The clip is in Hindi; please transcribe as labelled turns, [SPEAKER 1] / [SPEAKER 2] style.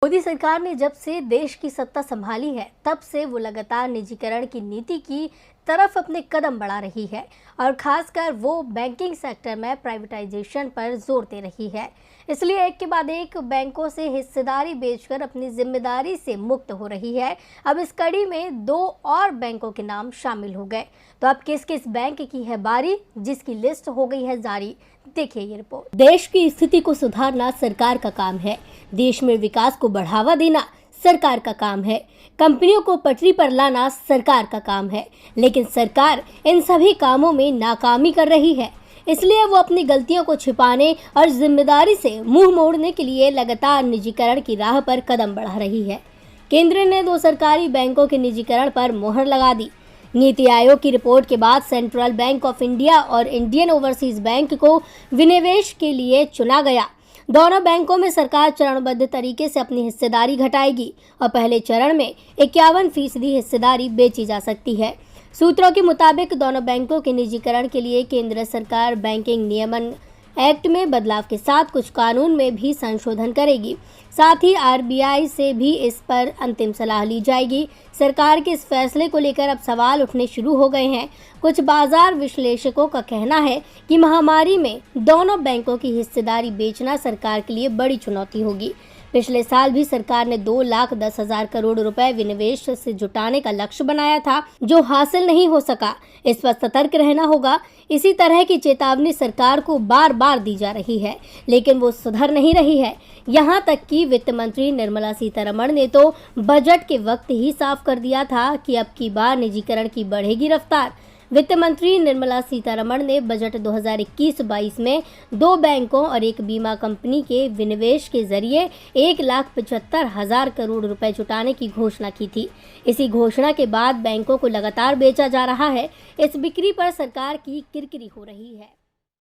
[SPEAKER 1] मोदी सरकार ने जब से देश की सत्ता संभाली है, तब से वो लगातार निजीकरण की नीति की तरफ अपने कदम बढ़ा रही है और खासकर वो बैंकिंग सेक्टर में प्राइवेटाइजेशन पर जोर दे रही है। इसलिए एक के बाद एक बैंकों से हिस्सेदारी बेचकर अपनी जिम्मेदारी से मुक्त हो रही है। अब इस कड़ी में 2 और बैंकों के नाम शामिल हो गए। तो अब किस किस बैंक की है बारी, जिसकी लिस्ट हो गई है जारी। देखिए ये रिपोर्ट। देश की स्थिति को सुधारना सरकार का काम है। देश में विकास को बढ़ावा देना सरकार का काम है। कंपनियों को पटरी पर लाना सरकार का काम है। लेकिन सरकार इन सभी कामों में नाकामी कर रही है। इसलिए वो अपनी गलतियों को छिपाने और जिम्मेदारी से मुंह मोड़ने के लिए लगातार निजीकरण की राह पर कदम बढ़ा रही है। केंद्र ने 2 सरकारी बैंकों के निजीकरण पर मोहर लगा दी। नीति आयोग की रिपोर्ट के बाद सेंट्रल बैंक ऑफ इंडिया और इंडियन ओवरसीज बैंक को विनिवेश के लिए चुना गया। दोनों बैंकों में सरकार चरणबद्ध तरीके से अपनी हिस्सेदारी घटाएगी और पहले चरण में 51% हिस्सेदारी बेची जा सकती है। सूत्रों के मुताबिक दोनों बैंकों के निजीकरण के लिए केंद्र सरकार बैंकिंग नियमन एक्ट में बदलाव के साथ कुछ कानून में भी संशोधन करेगी। साथ ही आरबीआई से भी इस पर अंतिम सलाह ली जाएगी। सरकार के इस फैसले को लेकर अब सवाल उठने शुरू हो गए हैं। कुछ बाजार विश्लेषकों का कहना है कि महामारी में दोनों बैंकों की हिस्सेदारी बेचना सरकार के लिए बड़ी चुनौती होगी। पिछले साल भी सरकार ने 2,10,000 करोड़ रुपए विनिवेश से जुटाने का लक्ष्य बनाया था, जो हासिल नहीं हो सका। इस पर सतर्क रहना होगा। इसी तरह की चेतावनी सरकार को बार बार दी जा रही है, लेकिन वो सुधर नहीं रही है। यहाँ तक कि वित्त मंत्री निर्मला सीतारमण ने तो बजट के वक्त ही साफ कर दिया था कि अब की बार निजीकरण की बढ़ेगी रफ्तार। वित्त मंत्री निर्मला सीतारमण ने बजट 2021-22 में 2 बैंकों और 1 बीमा कंपनी के विनिवेश के जरिए 1,75,000 करोड़ रुपए जुटाने की घोषणा की थी। इसी घोषणा के बाद बैंकों को लगातार बेचा जा रहा है। इस बिक्री पर सरकार की किरकिरी हो रही है।